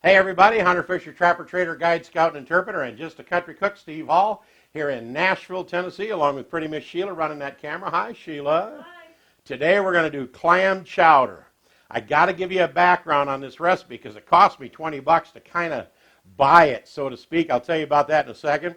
Hey everybody, Hunter Fisher, Trapper, Trader, Guide, Scout, and Interpreter, and just a country cook, Steve Hall, here in Nashville, Tennessee, along with pretty Miss Sheila running that camera. Hi, Sheila. Hi. Today we're going to do clam chowder. I got to give you a background on this recipe because it cost me 20 bucks to kind of buy it, so to speak. I'll tell you about that in a second.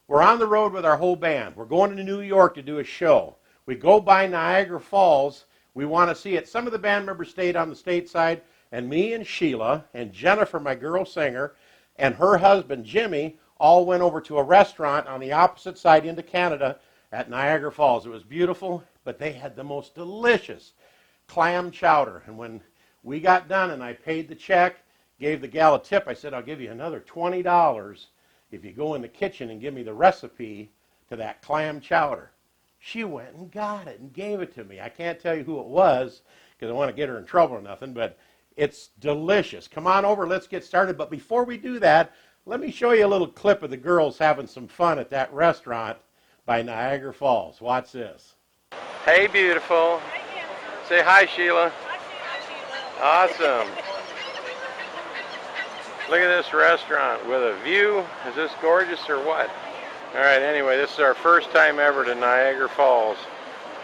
We're on the road with our whole band. We're going to New York to do a show. We go by Niagara Falls. We want to see it. Some of the band members stayed on the stateside, and me and Sheila and Jennifer, my girl singer, and her husband Jimmy all went over to a restaurant on the opposite side into Canada at Niagara Falls. It was beautiful, but they had the most delicious clam chowder. And when we got done and I paid the check, gave the gal a tip, I said, I'll give you another $20 if you go in the kitchen and give me the recipe to that clam chowder. She went and got it and gave it to me. I can't tell you who it was because I want to get her in trouble or nothing, but it's delicious. Come on over, let's get started. But before we do that, let me show you a little clip of the girls having some fun at that restaurant by Niagara Falls. Watch this. Hey, beautiful. Hi, Say hi, Sheila. Hi, Sheila. Awesome. Look at this restaurant with a view. Is this gorgeous or what? All right, anyway, this is our first time ever to Niagara Falls,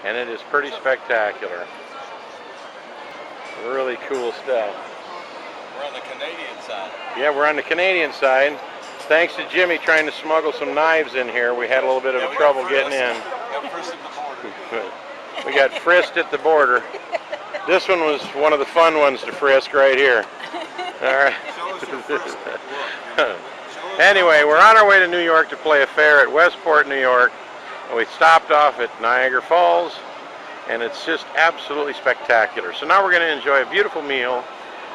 and it is pretty spectacular. Really cool stuff. We're on the Canadian side. Yeah, we're on the Canadian side. Thanks to Jimmy trying to smuggle some knives in here, we had a little bit of trouble getting in. We got frisked at the border. We got frisked at the border. This one was one of the fun ones to frisk right here. All right. Anyway, we're on our way to New York to play a fair at Westport, New York. And we stopped off at Niagara Falls, and it's just absolutely spectacular. So now we're going to enjoy a beautiful meal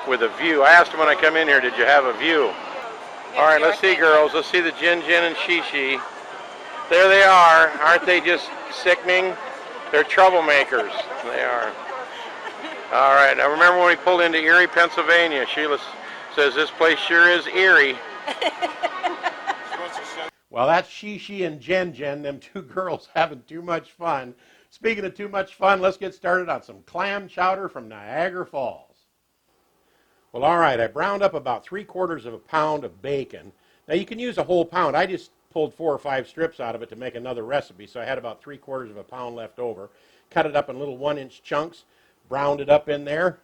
with a view. I asked them when I come in here, did you have a view? All right, let's see, girls. Let's see the Jin Jin and Shi Shi. There they are. Aren't they just sickening? They're troublemakers. They are. All right, now remember when we pulled into Erie, Pennsylvania, Sheila says this place sure is eerie. Well, that's Shi Shi and Jen Jen, them two girls having too much fun. Speaking of too much fun, let's get started on some clam chowder from Niagara Falls. Well, all right, I browned up about 3/4 of a pound of bacon. Now, you can use a whole pound. I just pulled 4 or 5 strips out of it to make another recipe, so I had about 3/4 of a pound left over. Cut it up in little 1-inch chunks, browned it up in there,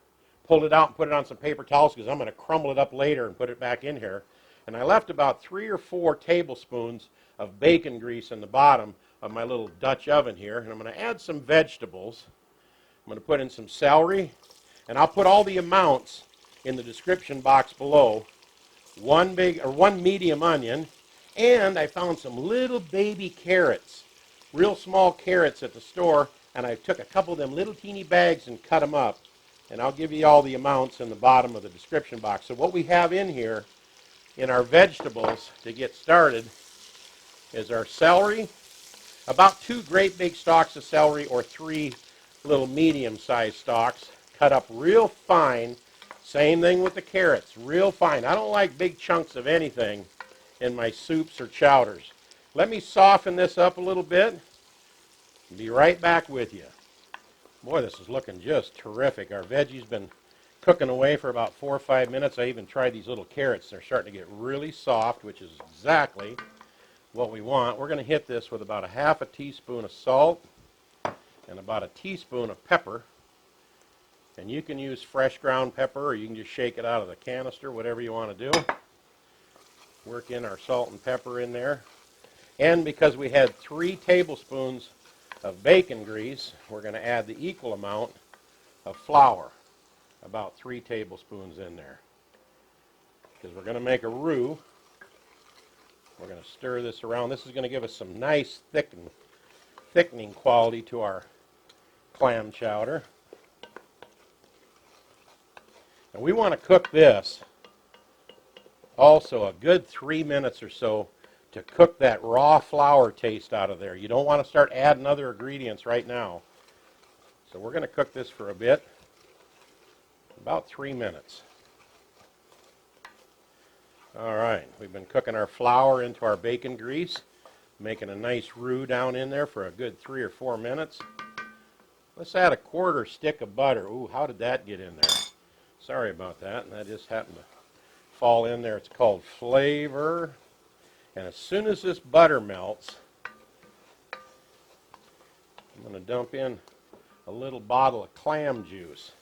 pulled it out and put it on some paper towels because I'm going to crumble it up later and put it back in here. And I left about 3 or 4 tablespoons of bacon grease in the bottom of my little Dutch oven here. And I'm going to add some vegetables. I'm going to put in some celery. And I'll put all the amounts in the description box below. One medium onion. And I found some little baby carrots. Real small carrots at the store. And I took a couple of them little teeny bags and cut them up. And I'll give you all the amounts in the bottom of the description box. So what we have in here in our vegetables to get started is our celery, about 2 great big stalks of celery or 3 little medium-sized stalks, cut up real fine. Same thing with the carrots, real fine. I don't like big chunks of anything in my soups or chowders. Let me soften this up a little bit. Be right back with you. Boy, this is looking just terrific. Our veggie's been cooking away for about 4 or 5 minutes. I even tried these little carrots. They're starting to get really soft, which is exactly what we want. We're going to hit this with about 1/2 teaspoon of salt and about 1 teaspoon of pepper. And you can use fresh ground pepper or you can just shake it out of the canister, whatever you want to do. Work in our salt and pepper in there. And because we had 3 tablespoons of bacon grease, we're going to add the equal amount of flour. About 3 tablespoons in there. Because we're going to make a roux. We're going to stir this around. This is going to give us some nice thickening quality to our clam chowder. And we want to cook this also a good 3 minutes or so to cook that raw flour taste out of there. You don't want to start adding other ingredients right now. So we're going to cook this for a bit. About 3 minutes. All right, we've been cooking our flour into our bacon grease, making a nice roux down in there for a good 3 or 4 minutes. Let's add a 1/4 stick of butter. Ooh, how did that get in there? Sorry about that. And that just happened to fall in there. It's called flavor. And as soon as this butter melts, I'm going to dump in a little bottle of clam juice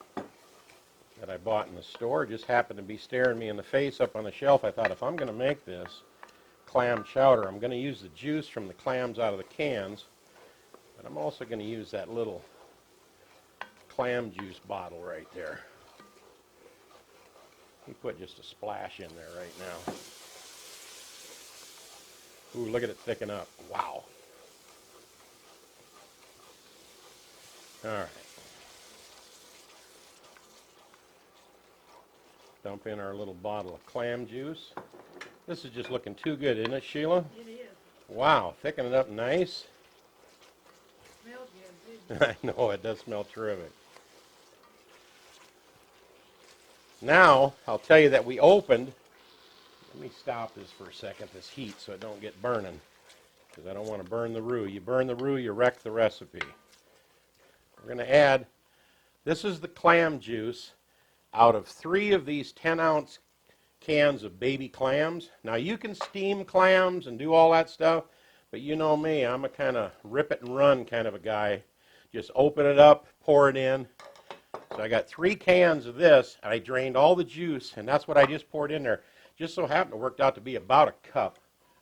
that I bought in the store. It just happened to be staring me in the face up on the shelf. I thought, if I'm going to make this clam chowder, I'm going to use the juice from the clams out of the cans, but I'm also going to use that little clam juice bottle right there. You put just a splash in there right now. Ooh, look at it thicken up. Wow. All right. Dump in our little bottle of clam juice. This is just looking too good, isn't it, Sheila? It is. Wow, thicken it up nice. Smells good, too. I know, it does smell terrific. Now, I'll tell you that we opened, let me stop this for a second, this heat, so it don't get burning, because I don't want to burn the roux. You burn the roux, you wreck the recipe. We're going to add, this is the clam juice out of 3 of these 10-ounce cans of baby clams. Now, you can steam clams and do all that stuff, but you know me, I'm a kind of rip it and run kind of a guy. Just open it up, pour it in. So I got 3 cans of this, and I drained all the juice, and that's what I just poured in there. Just so happened it worked out to be about a cup.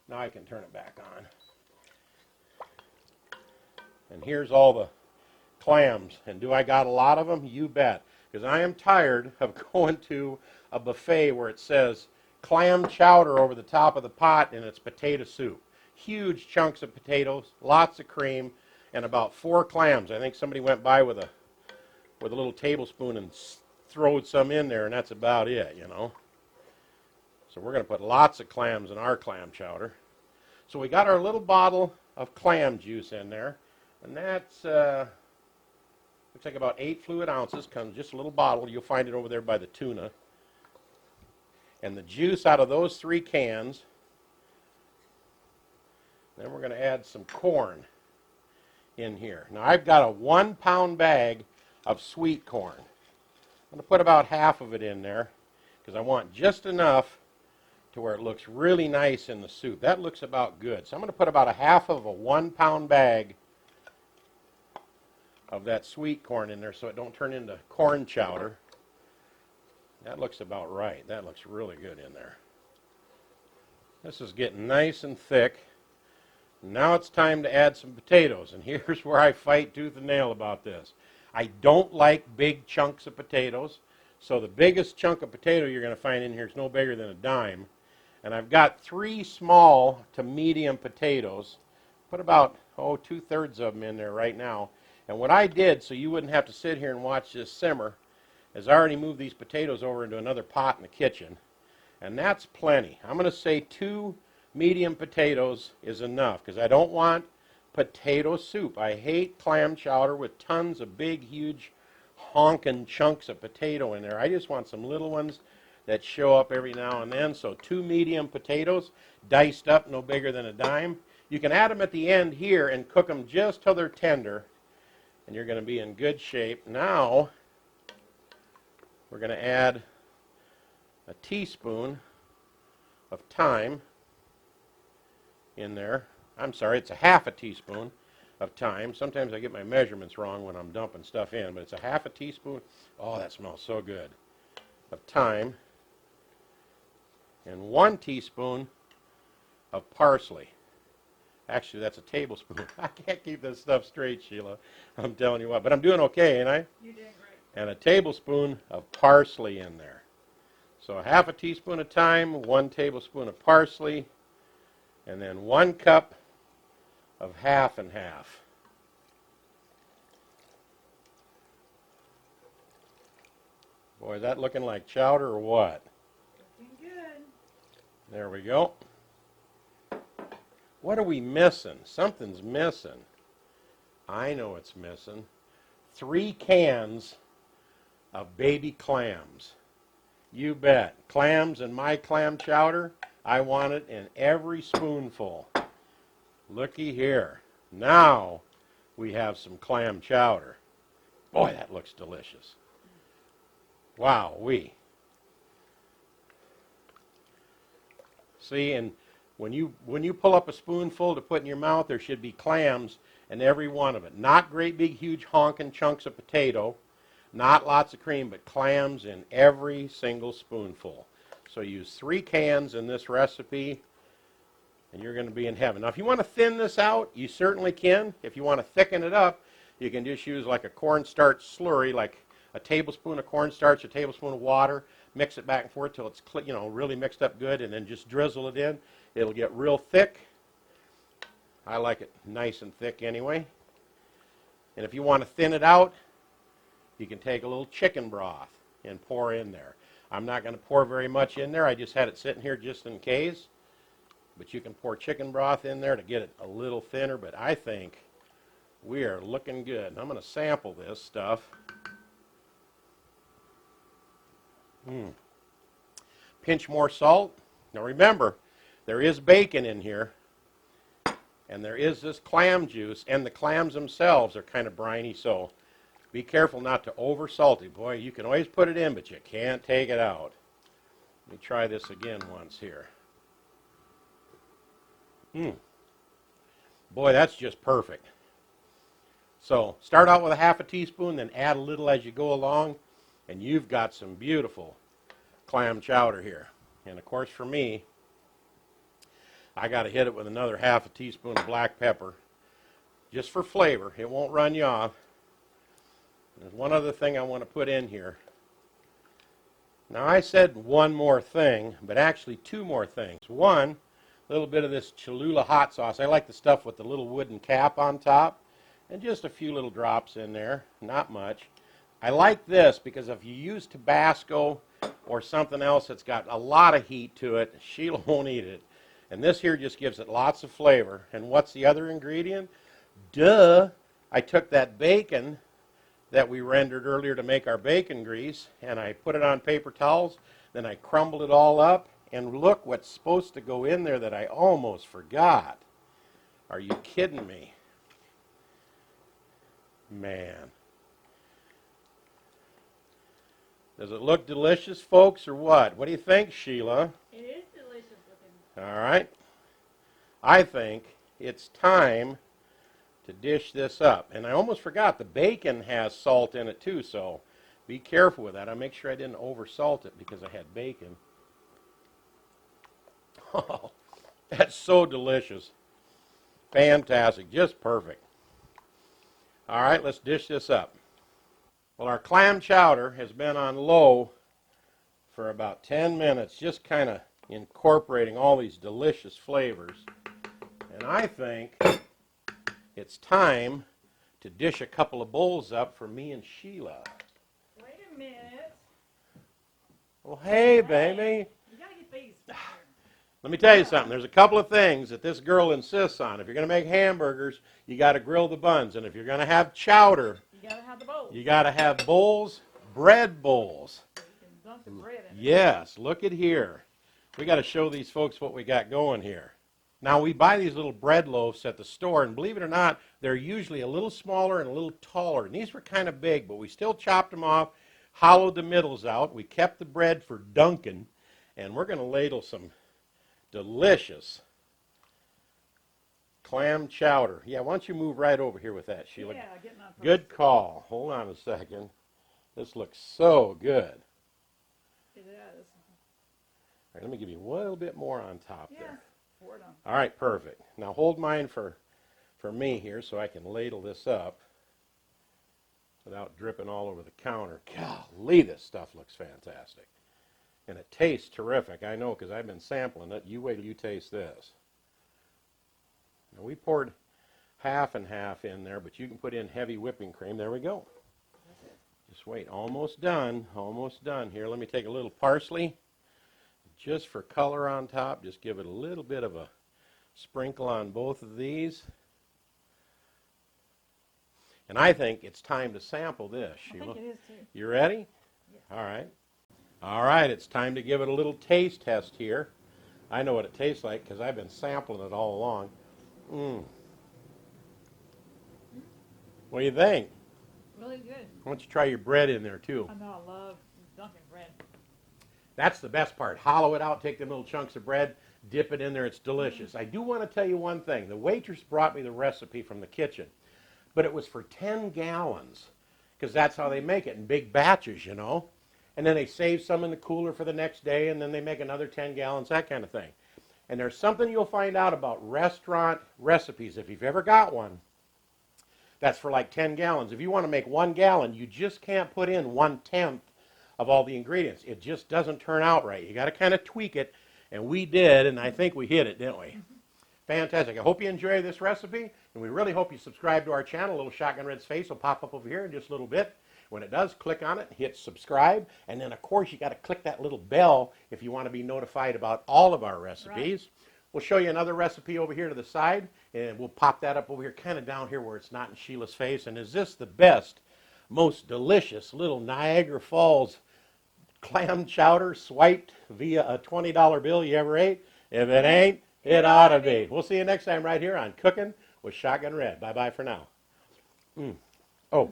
Now I can turn it back on. And here's all the clams. And do I got a lot of them? You bet. Because I am tired of going to a buffet where it says clam chowder over the top of the pot and it's potato soup. Huge chunks of potatoes, lots of cream, and about 4 clams. I think somebody went by with a little tablespoon and throwed some in there, and that's about it, you know. So we're going to put lots of clams in our clam chowder. So we got our little bottle of clam juice in there, and that's looks like about 8 fluid ounces. Comes just a little bottle. You'll find it over there by the tuna. And the juice out of those 3 cans. Then we're going to add some corn in here. Now I've got a 1-pound bag of sweet corn. I'm going to put about half of it in there because I want just enough to where it looks really nice in the soup. That looks about good. So I'm going to put about a half of a 1-pound bag of that sweet corn in there so it don't turn into corn chowder. That looks about right. That looks really good in there. This is getting nice and thick. Now it's time to add some potatoes, and here's where I fight tooth and nail about this. I don't like big chunks of potatoes, so the biggest chunk of potato you're going to find in here is no bigger than a dime. And I've got 3 small to medium potatoes. Put about, 2/3 of them in there right now. And what I did, so you wouldn't have to sit here and watch this simmer, is I already moved these potatoes over into another pot in the kitchen. And that's plenty. I'm going to say 2 medium potatoes is enough, because I don't want potato soup. I hate clam chowder with tons of big, huge, honking chunks of potato in there. I just want some little ones that show up every now and then. So 2 medium potatoes, diced up, no bigger than a dime. You can add them at the end here and cook them just till they're tender, and you're going to be in good shape. Now, we're going to add a teaspoon of thyme in there. I'm sorry, it's a half a teaspoon of thyme. Sometimes I get my measurements wrong when I'm dumping stuff in, but it's a half a teaspoon. Oh, that smells so good. Of thyme. And 1 teaspoon of parsley. Actually, that's a tablespoon. I can't keep this stuff straight, Sheila. I'm telling you what. But I'm doing okay, ain't I? You're doing great. And a tablespoon of parsley in there. So half a teaspoon of thyme, 1 tablespoon of parsley, and then 1 cup of half and half. Boy, is that looking like chowder or what? Looking good. There we go. What are we missing? Something's missing. I know it's missing. 3 cans of baby clams. You bet. Clams in my clam chowder, I want it in every spoonful. Looky here. Now we have some clam chowder. Boy, that looks delicious. Wow-wee. See, and when you pull up a spoonful to put in your mouth, there should be clams in every one of it. Not great big huge honking chunks of potato, not lots of cream, but clams in every single spoonful. So use 3 cans in this recipe, and you're going to be in heaven. Now, if you want to thin this out, you certainly can. If you want to thicken it up, you can just use like a cornstarch slurry, like a tablespoon of cornstarch, a tablespoon of water, mix it back and forth till it's really mixed up good, and then just drizzle it in. It'll get real thick. I like it nice and thick anyway. And if you want to thin it out, you can take a little chicken broth and pour in there. I'm not going to pour very much in there. I just had it sitting here just in case. But you can pour chicken broth in there to get it a little thinner. But I think we are looking good. And I'm going to sample this stuff. Pinch more salt. Now remember, there is bacon in here. And there is this clam juice. And the clams themselves are kind of briny, so be careful not to over salt it. Boy, you can always put it in, but you can't take it out. Let me try this again once here. Boy, that's just perfect. So start out with a half a teaspoon, then add a little as you go along, and you've got some beautiful clam chowder here. And of course for me, I got to hit it with another half a teaspoon of black pepper, just for flavor. It won't run you off. There's one other thing I want to put in here. Now I said one more thing, but actually 2 more things. One, a little bit of this Cholula hot sauce. I like the stuff with the little wooden cap on top, and just a few little drops in there, not much. I like this because if you use Tabasco or something else that's got a lot of heat to it, Sheila won't eat it. And this here just gives it lots of flavor. And what's the other ingredient? Duh! I took that bacon that we rendered earlier to make our bacon grease, and I put it on paper towels, then I crumbled it all up, and look what's supposed to go in there that I almost forgot. Are you kidding me? Man. Does it look delicious, folks, or what? What do you think, Sheila? It is delicious looking. All right. I think it's time to dish this up. And I almost forgot, the bacon has salt in it too, so be careful with that. I make sure I didn't over salt it because I had bacon. Oh, that's so delicious. Fantastic, just perfect. All right, let's dish this up. Well, our clam chowder has been on low for about 10 minutes, just kind of incorporating all these delicious flavors. And I think it's time to dish a couple of bowls up for me and Sheila. Wait a minute. Well, hey, baby. You gotta get these. Let me tell you something. There's a couple of things that this girl insists on. If you're going to make hamburgers, you got to grill the buns. And if you're going to have chowder, You gotta have the bowl. you got to have bowls, bread bowls. So you can dunk the bread in it. Yes, look at here. We got to show these folks what we got going here. Now, we buy these little bread loaves at the store, and believe it or not, they're usually a little smaller and a little taller. And these were kind of big, but we still chopped them off, hollowed the middles out. We kept the bread for dunking, and we're going to ladle some delicious clam chowder. Yeah, why don't you move right over here with that, Sheila? Yeah, getting on. Good call. Hold on a second. This looks so good. It is. All right, let me give you a little bit more on top Yeah. there. Pour it on. All right, perfect. Now hold mine for me here so I can ladle this up without dripping all over the counter. Golly, this stuff looks fantastic. And it tastes terrific. I know because I've been sampling it. You wait till you taste this. Now we poured half and half in there, but you can put in heavy whipping cream. There we go. Just wait. Almost done. Almost done. Here, let me take a little parsley. Just for color on top, just give it a little bit of a sprinkle on both of these. And I think it's time to sample this, Sheila. I think it is too. You ready? Yes. All right. All right, it's time to give it a little taste test here. I know what it tastes like because I've been sampling it all along. What do you think? Really good. Why don't you try your bread in there too? I know I love dunking bread. That's the best part. Hollow it out, take them little chunks of bread, dip it in there. It's delicious. I do want to tell you one thing. The waitress brought me the recipe from the kitchen, but it was for 10 gallons because that's how they make it in big batches, you know. And then they save some in the cooler for the next day, and then they make another 10 gallons, that kind of thing. And there's something you'll find out about restaurant recipes, if you've ever got one, that's for like 10 gallons. If you want to make 1 gallon, you just can't put in 1/10 of all the ingredients. It just doesn't turn out right. You got to kind of tweak it, and we did, and I think we hit it, didn't we? Fantastic. I hope you enjoy this recipe, and we really hope you subscribe to our channel. A little Shotgun Red's face will pop up over here in just a little bit. When it does, click on it, hit subscribe, and then, of course, you got to click that little bell if you want to be notified about all of our recipes. Right. We'll show you another recipe over here to the side, and we'll pop that up over here, kind of down here where it's not in Sheila's face. And is this the best, most delicious little Niagara Falls clam chowder swiped via a $20 bill you ever ate? If it ain't, it ought to be. We'll see you next time right here on Cooking with Shotgun Red. Bye-bye for now. Oh,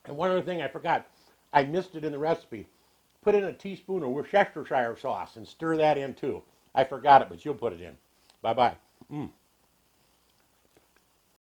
and one other thing I forgot. I missed it in the recipe. Put in a teaspoon of Worcestershire sauce and stir that in too. I forgot it, but you'll put it in. Bye-bye.